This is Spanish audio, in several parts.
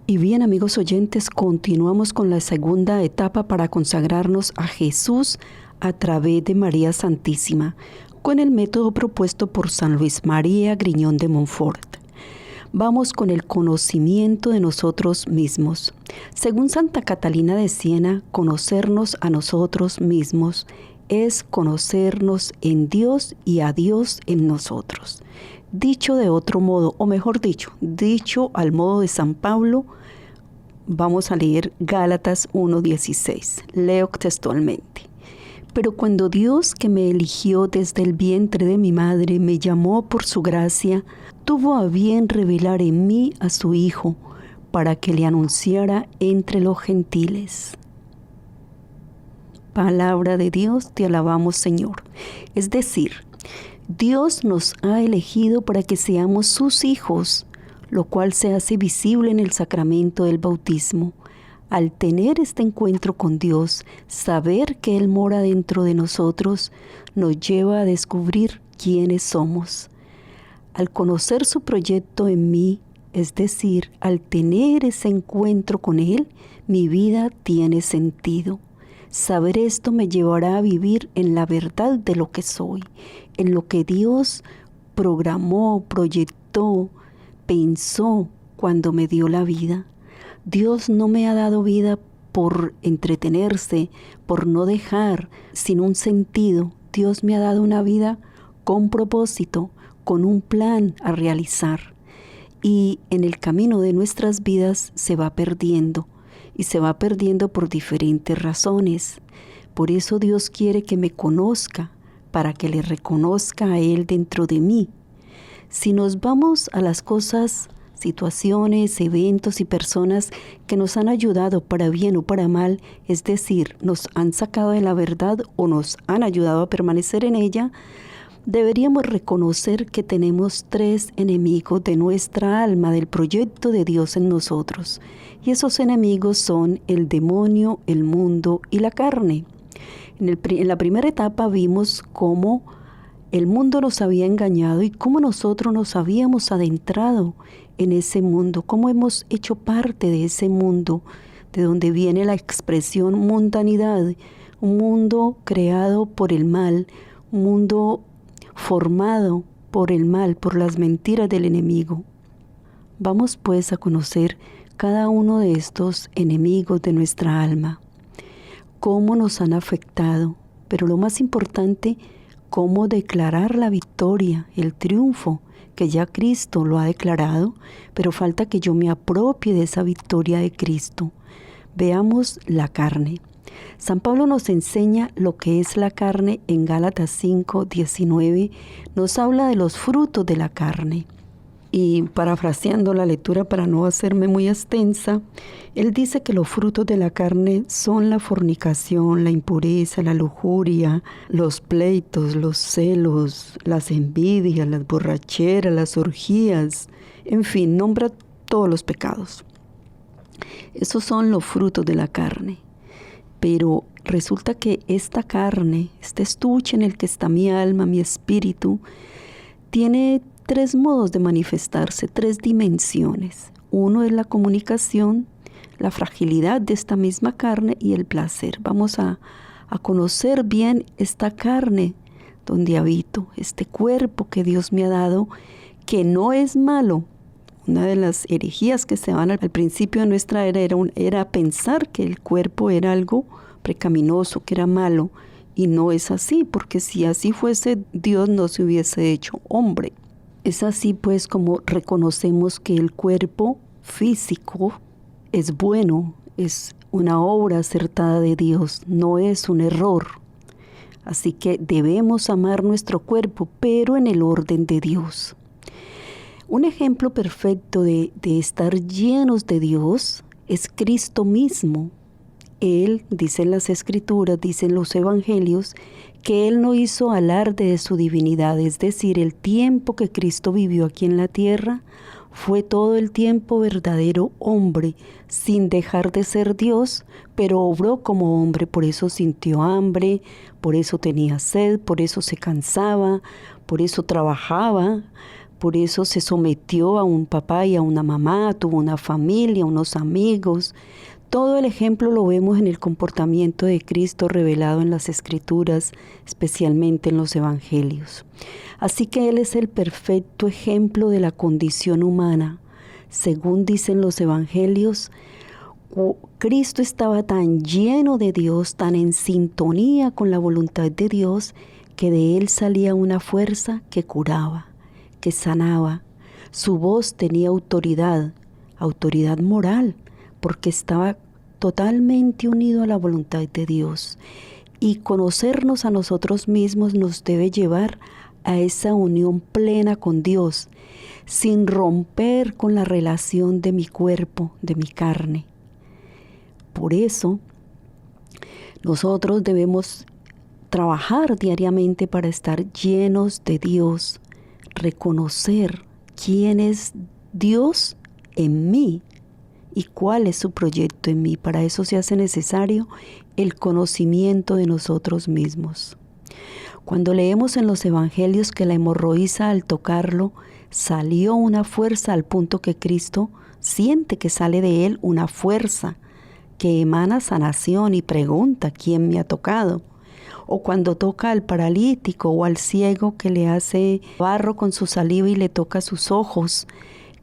Y bien, amigos oyentes, continuamos con la segunda etapa para consagrarnos a Jesús a través de María Santísima, con el método propuesto por San Luis María Griñón de Montfort. Vamos con el conocimiento de nosotros mismos. Según Santa Catalina de Siena, conocernos a nosotros mismos es conocernos en Dios y a Dios en nosotros. Dicho de otro modo, o mejor dicho al modo de San Pablo, vamos a leer Gálatas 1:16. Leo textualmente. Pero cuando Dios, que me eligió desde el vientre de mi madre, me llamó por su gracia, tuvo a bien revelar en mí a su Hijo, para que le anunciara entre los gentiles. Palabra de Dios, te alabamos, Señor. Es decir, Dios nos ha elegido para que seamos sus hijos, lo cual se hace visible en el sacramento del bautismo. Al tener este encuentro con Dios, saber que Él mora dentro de nosotros, nos lleva a descubrir quiénes somos. Al conocer su proyecto en mí, es decir, al tener ese encuentro con Él, mi vida tiene sentido. Saber esto me llevará a vivir en la verdad de lo que soy, en lo que Dios programó, proyectó, pensó cuando me dio la vida. Dios no me ha dado vida por entretenerse, por no dejar sin un sentido. Dios me ha dado una vida con propósito, con un plan a realizar. Y en el camino de nuestras vidas se va perdiendo. Y se va perdiendo por diferentes razones. Por eso Dios quiere que me conozca, para que le reconozca a Él dentro de mí. Si nos vamos a las cosas, situaciones, eventos y personas que nos han ayudado para bien o para mal, es decir, nos han sacado de la verdad o nos han ayudado a permanecer en ella, deberíamos reconocer que tenemos 3 enemigos de nuestra alma, del proyecto de Dios en nosotros. Y esos enemigos son el demonio, el mundo y la carne. En la primera etapa vimos cómo el mundo nos había engañado y cómo nosotros nos habíamos adentrado en ese mundo, cómo hemos hecho parte de ese mundo, de donde viene la expresión mundanidad, un mundo creado por el mal, un mundo formado por el mal, por las mentiras del enemigo. Vamos pues a conocer cada uno de estos enemigos de nuestra alma, cómo nos han afectado, pero lo más importante, cómo declarar la victoria, el triunfo, que ya Cristo lo ha declarado, pero falta que yo me apropie de esa victoria de Cristo. Veamos la carne. San Pablo nos enseña lo que es la carne en Gálatas 5:19, nos habla de los frutos de la carne. Y parafraseando la lectura para no hacerme muy extensa, él dice que los frutos de la carne son la fornicación, la impureza, la lujuria, los pleitos, los celos, las envidias, las borracheras, las orgías, en fin, nombra todos los pecados. Esos son los frutos de la carne. Pero resulta que esta carne, este estuche en el que está mi alma, mi espíritu, tiene 3 modos de manifestarse, 3 dimensiones. Uno es la comunicación, la fragilidad de esta misma carne y el placer. Vamos a conocer bien esta carne donde habito, este cuerpo que Dios me ha dado, que no es malo. Una de las herejías que se van al principio de nuestra era era pensar que el cuerpo era algo pecaminoso, que era malo, y no es así, porque si así fuese, Dios no se hubiese hecho hombre. Es así pues como reconocemos que el cuerpo físico es bueno, es una obra acertada de Dios, no es un error. Así que debemos amar nuestro cuerpo, pero en el orden de Dios. Un ejemplo perfecto de estar llenos de Dios es Cristo mismo. Él, dicen las Escrituras, dicen los Evangelios, que Él no hizo alarde de su divinidad, es decir, el tiempo que Cristo vivió aquí en la tierra fue todo el tiempo verdadero hombre, sin dejar de ser Dios, pero obró como hombre, por eso sintió hambre, por eso tenía sed, por eso se cansaba, por eso trabajaba, Por eso se sometió a un papá y a una mamá, tuvo una familia, unos amigos. Todo el ejemplo lo vemos en el comportamiento de Cristo revelado en las Escrituras, especialmente en los Evangelios. Así que Él es el perfecto ejemplo de la condición humana. Según dicen los Evangelios, Cristo estaba tan lleno de Dios, tan en sintonía con la voluntad de Dios, que de Él salía una fuerza que curaba, que sanaba. Su voz tenía autoridad moral, porque estaba totalmente unido a la voluntad de Dios. Y conocernos a nosotros mismos nos debe llevar a esa unión plena con Dios, sin romper con la relación de mi cuerpo, de mi carne. Por eso, nosotros debemos trabajar diariamente para estar llenos de Dios, reconocer quién es Dios en mí y cuál es su proyecto en mí. Para eso se hace necesario el conocimiento de nosotros mismos. Cuando leemos en los Evangelios que la hemorroísa al tocarlo salió una fuerza al punto que Cristo siente que sale de él una fuerza que emana sanación y pregunta ¿quién me ha tocado? O cuando toca al paralítico o al ciego que le hace barro con su saliva y le toca sus ojos,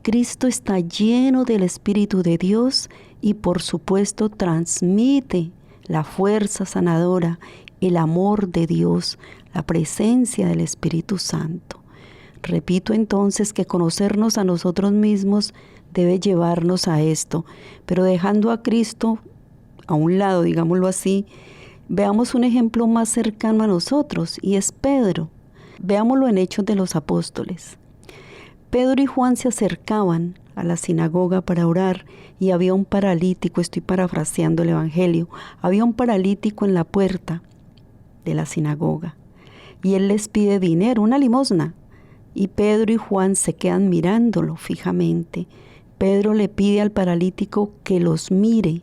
Cristo está lleno del Espíritu de Dios y por supuesto transmite la fuerza sanadora, el amor de Dios, la presencia del Espíritu Santo. Repito entonces que conocernos a nosotros mismos debe llevarnos a esto, pero dejando a Cristo a un lado, digámoslo así, veamos un ejemplo más cercano a nosotros y es Pedro. Veámoslo en Hechos de los Apóstoles. Pedro y Juan se acercaban a la sinagoga para orar y había un paralítico, estoy parafraseando el Evangelio, había un paralítico en la puerta de la sinagoga y él les pide dinero, una limosna, y Pedro y Juan se quedan mirándolo fijamente. Pedro le pide al paralítico que los mire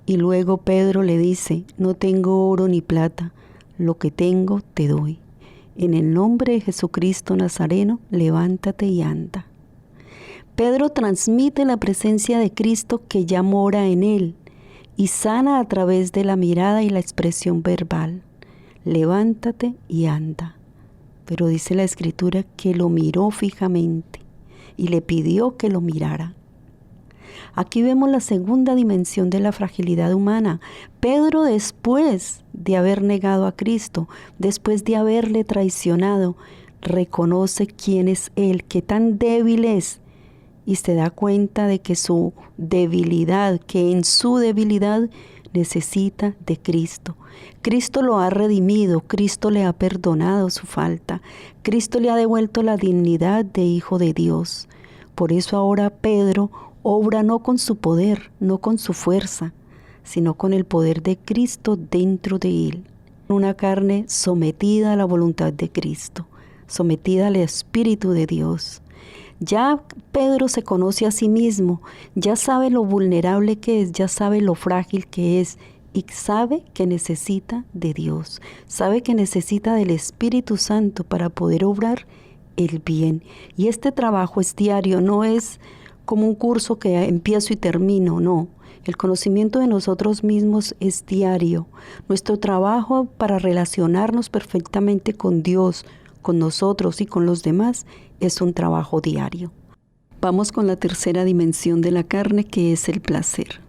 y luego Pedro le dice, no tengo oro ni plata, lo que tengo te doy. En el nombre de Jesucristo Nazareno, levántate y anda. Pedro transmite la presencia de Cristo que ya mora en él y sana a través de la mirada y la expresión verbal. Levántate y anda. Pero dice la Escritura que lo miró fijamente y le pidió que lo mirara. Aquí vemos la segunda dimensión de la fragilidad humana. Pedro, después de haber negado a Cristo, después de haberle traicionado, reconoce quién es Él, qué tan débil es, y se da cuenta de que su debilidad, que en su debilidad necesita de Cristo. Cristo lo ha redimido, Cristo le ha perdonado su falta, Cristo le ha devuelto la dignidad de hijo de Dios. Por eso ahora Pedro obra no con su poder, no con su fuerza, sino con el poder de Cristo dentro de él. Una carne sometida a la voluntad de Cristo, sometida al Espíritu de Dios. Ya Pedro se conoce a sí mismo, ya sabe lo vulnerable que es, ya sabe lo frágil que es y sabe que necesita de Dios, sabe que necesita del Espíritu Santo para poder obrar el bien. Y este trabajo es diario, no es como un curso que empiezo y termino, no. El conocimiento de nosotros mismos es diario. Nuestro trabajo para relacionarnos perfectamente con Dios, con nosotros y con los demás es un trabajo diario. Vamos con la tercera dimensión de la carne, que es el placer.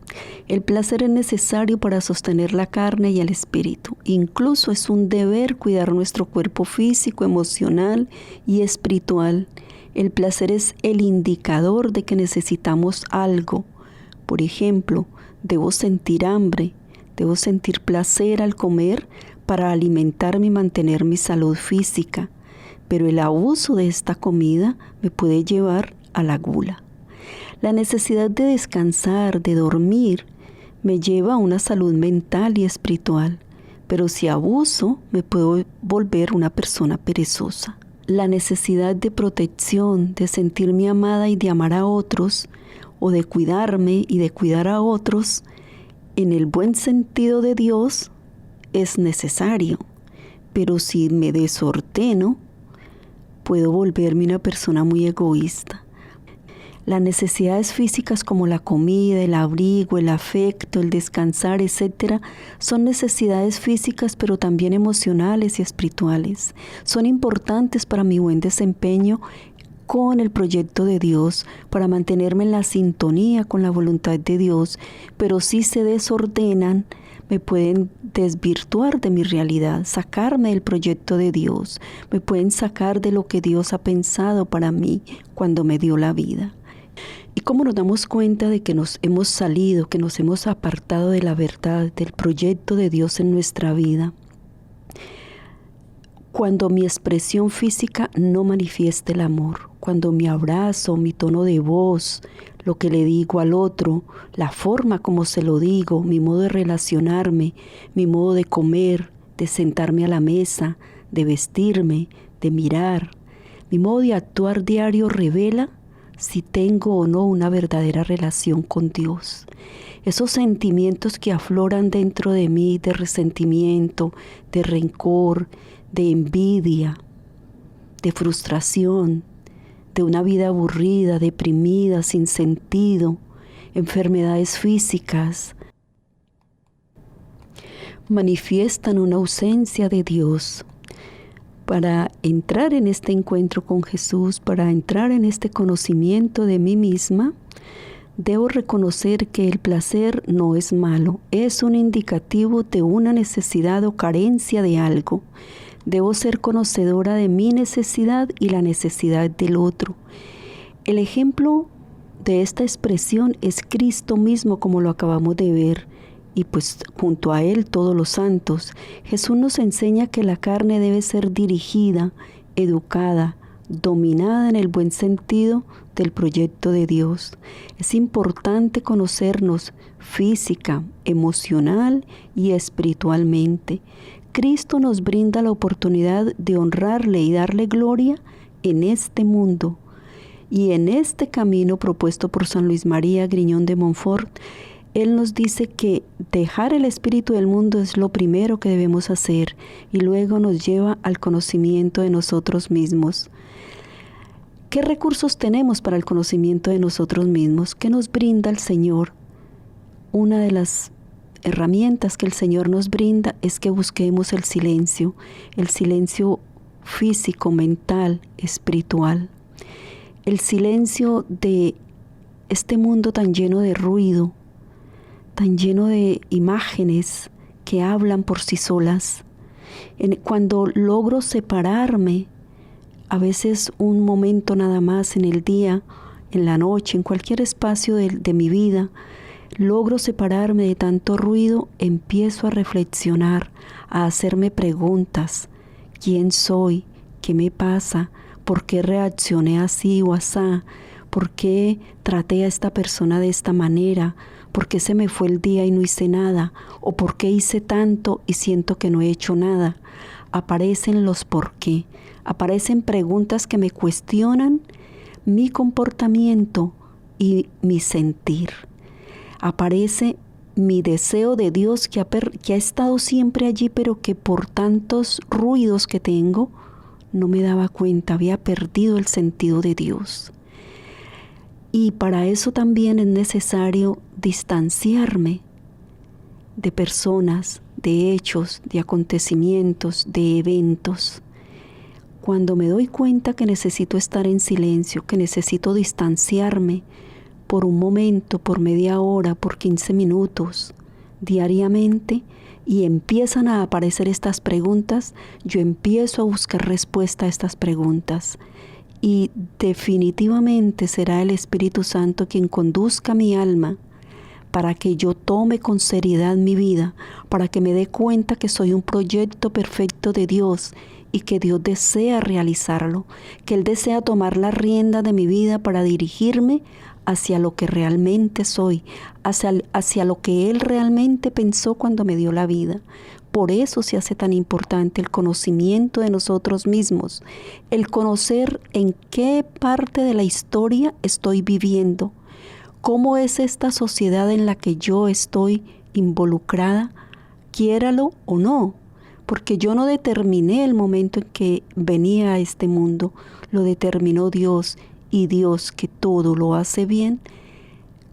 El placer es necesario para sostener la carne y el espíritu. Incluso es un deber cuidar nuestro cuerpo físico, emocional y espiritual. El placer es el indicador de que necesitamos algo. Por ejemplo, debo sentir hambre, debo sentir placer al comer para alimentarme y mantener mi salud física. Pero el abuso de esta comida me puede llevar a la gula. La necesidad de descansar, de dormir, me lleva a una salud mental y espiritual. Pero si abuso, me puedo volver una persona perezosa. La necesidad de protección, de sentirme amada y de amar a otros, o de cuidarme y de cuidar a otros, en el buen sentido de Dios, es necesario. Pero si me desordeno, puedo volverme una persona muy egoísta. Las necesidades físicas como la comida, el abrigo, el afecto, el descansar, etc., son necesidades físicas pero también emocionales y espirituales. Son importantes para mi buen desempeño con el proyecto de Dios, para mantenerme en la sintonía con la voluntad de Dios, pero si se desordenan, me pueden desvirtuar de mi realidad, sacarme del proyecto de Dios, me pueden sacar de lo que Dios ha pensado para mí cuando me dio la vida. ¿Y cómo nos damos cuenta de que nos hemos salido, que nos hemos apartado de la verdad, del proyecto de Dios en nuestra vida? Cuando mi expresión física no manifiesta el amor, cuando mi abrazo, mi tono de voz, lo que le digo al otro, la forma como se lo digo, mi modo de relacionarme, mi modo de comer, de sentarme a la mesa, de vestirme, de mirar, mi modo de actuar diario revela si tengo o no una verdadera relación con Dios. Esos sentimientos que afloran dentro de mí de resentimiento, de rencor, de envidia, de frustración, de una vida aburrida, deprimida, sin sentido, enfermedades físicas, manifiestan una ausencia de Dios. Para entrar en este encuentro con Jesús, para entrar en este conocimiento de mí misma, debo reconocer que el placer no es malo, es un indicativo de una necesidad o carencia de algo. Debo ser conocedora de mi necesidad y la necesidad del otro. El ejemplo de esta expresión es Cristo mismo, como lo acabamos de ver, y pues junto a Él todos los santos. Jesús nos enseña que la carne debe ser dirigida, educada, dominada en el buen sentido del proyecto de Dios. Es importante conocernos física, emocional y espiritualmente. Cristo nos brinda la oportunidad de honrarle y darle gloria en este mundo. Y en este camino propuesto por San Luis María Griñón de Montfort, Él nos dice que dejar el espíritu del mundo es lo primero que debemos hacer y luego nos lleva al conocimiento de nosotros mismos. ¿Qué recursos tenemos para el conocimiento de nosotros mismos? ¿Qué nos brinda el Señor? Una de las herramientas que el Señor nos brinda es que busquemos el silencio físico, mental, espiritual. El silencio de este mundo tan lleno de ruido, tan lleno de imágenes que hablan por sí solas. Cuando logro separarme, a veces un momento nada más en el día, en la noche, en cualquier espacio de mi vida, logro separarme de tanto ruido, empiezo a reflexionar, a hacerme preguntas. ¿Quién soy? ¿Qué me pasa? ¿Por qué reaccioné así o asá? ¿Por qué traté a esta persona de esta manera? ¿Por qué se me fue el día y no hice nada? ¿O por qué hice tanto y siento que no he hecho nada? Aparecen los por qué. Aparecen preguntas que me cuestionan mi comportamiento y mi sentir. Aparece mi deseo de Dios que ha estado siempre allí, pero que por tantos ruidos que tengo, no me daba cuenta, había perdido el sentido de Dios. Y para eso también es necesario distanciarme de personas, de hechos, de acontecimientos, de eventos. Cuando me doy cuenta que necesito estar en silencio, que necesito distanciarme por un momento, por media hora, por 15 minutos, diariamente, y empiezan a aparecer estas preguntas, yo empiezo a buscar respuesta a estas preguntas. Y definitivamente será el Espíritu Santo quien conduzca mi alma para que yo tome con seriedad mi vida, para que me dé cuenta que soy un proyecto perfecto de Dios y que Dios desea realizarlo, que Él desea tomar la rienda de mi vida para dirigirme hacia lo que realmente soy, hacia lo que Él realmente pensó cuando me dio la vida. Por eso se hace tan importante el conocimiento de nosotros mismos, el conocer en qué parte de la historia estoy viviendo, cómo es esta sociedad en la que yo estoy involucrada, quiéralo o no, porque yo no determiné el momento en que venía a este mundo, lo determinó Dios, y Dios, que todo lo hace bien,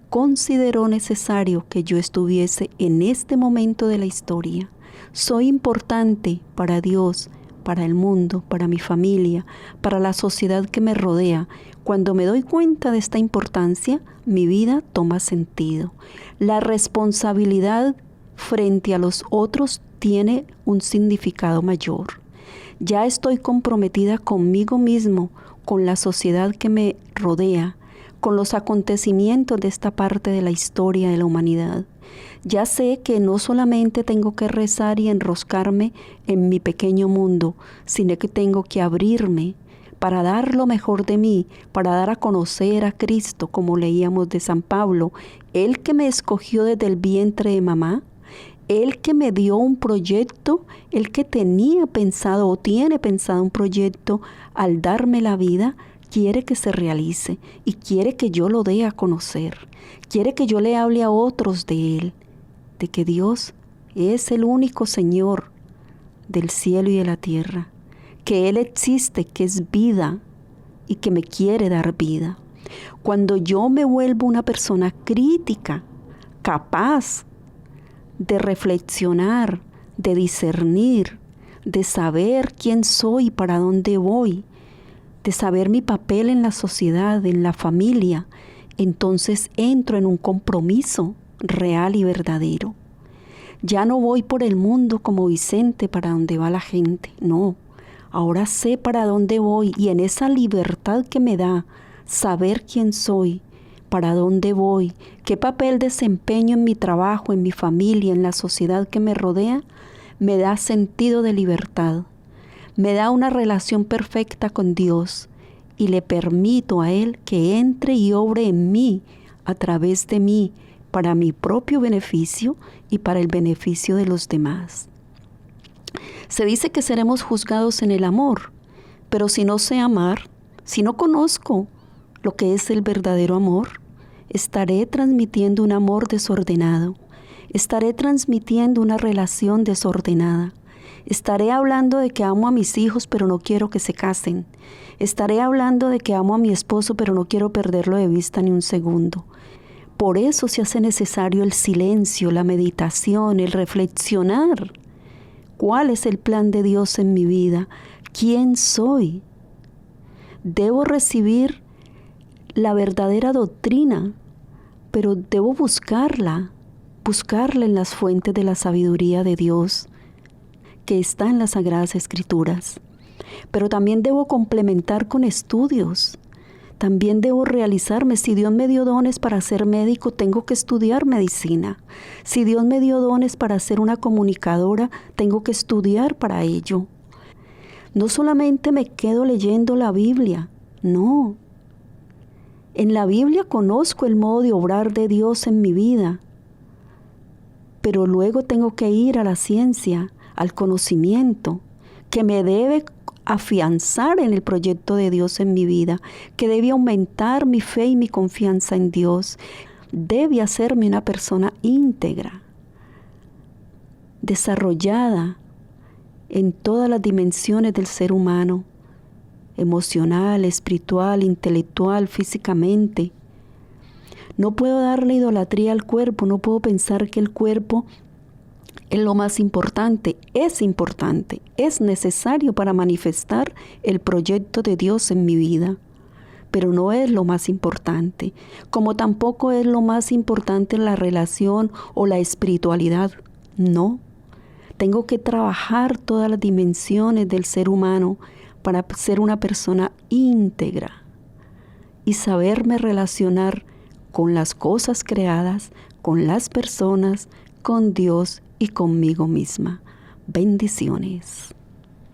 consideró necesario que yo estuviese en este momento de la historia. Soy importante para Dios, para el mundo, para mi familia, para la sociedad que me rodea. Cuando me doy cuenta de esta importancia, mi vida toma sentido. La responsabilidad frente a los otros tiene un significado mayor. Ya estoy comprometida conmigo mismo, con la sociedad que me rodea, con los acontecimientos de esta parte de la historia de la humanidad. Ya sé que no solamente tengo que rezar y enroscarme en mi pequeño mundo, sino que tengo que abrirme para dar lo mejor de mí, para dar a conocer a Cristo, como leíamos de San Pablo, Él que me escogió desde el vientre de mamá, Él que me dio un proyecto, Él que tenía pensado o tiene pensado un proyecto al darme la vida, quiere que se realice y quiere que yo lo dé a conocer. Quiere que yo le hable a otros de Él, de que Dios es el único Señor del cielo y de la tierra, que Él existe, que es vida y que me quiere dar vida. Cuando yo me vuelvo una persona crítica, capaz de reflexionar, de discernir, de saber quién soy y para dónde voy, de saber mi papel en la sociedad, en la familia, entonces entro en un compromiso real y verdadero. Ya no voy por el mundo como Vicente para donde va la gente, no. Ahora sé para dónde voy y en esa libertad que me da saber quién soy, para dónde voy, qué papel desempeño en mi trabajo, en mi familia, en la sociedad que me rodea, me da sentido de libertad. Me da una relación perfecta con Dios y le permito a Él que entre y obre en mí, a través de mí, para mi propio beneficio y para el beneficio de los demás. Se dice que seremos juzgados en el amor, pero si no sé amar, si no conozco lo que es el verdadero amor, estaré transmitiendo un amor desordenado, estaré transmitiendo una relación desordenada. Estaré hablando de que amo a mis hijos, pero no quiero que se casen. Estaré hablando de que amo a mi esposo, pero no quiero perderlo de vista ni un segundo. Por eso se hace necesario el silencio, la meditación, el reflexionar. ¿Cuál es el plan de Dios en mi vida? ¿Quién soy? Debo recibir la verdadera doctrina, pero debo buscarla en las fuentes de la sabiduría de Dios, que está en las Sagradas Escrituras. Pero también debo complementar con estudios. También debo realizarme. Si Dios me dio dones para ser médico, tengo que estudiar medicina. Si Dios me dio dones para ser una comunicadora, tengo que estudiar para ello. No solamente me quedo leyendo la Biblia, no. En la Biblia conozco el modo de obrar de Dios en mi vida, pero luego tengo que ir a la ciencia, al conocimiento, que me debe afianzar en el proyecto de Dios en mi vida, que debe aumentar mi fe y mi confianza en Dios, debe hacerme una persona íntegra, desarrollada en todas las dimensiones del ser humano, emocional, espiritual, intelectual, físicamente. No puedo darle idolatría al cuerpo, no puedo pensar que el cuerpo es lo más importante, es necesario para manifestar el proyecto de Dios en mi vida, pero no es lo más importante, como tampoco es lo más importante la relación o la espiritualidad, no. Tengo que trabajar todas las dimensiones del ser humano para ser una persona íntegra y saberme relacionar con las cosas creadas, con las personas, con Dios y conmigo misma. Bendiciones.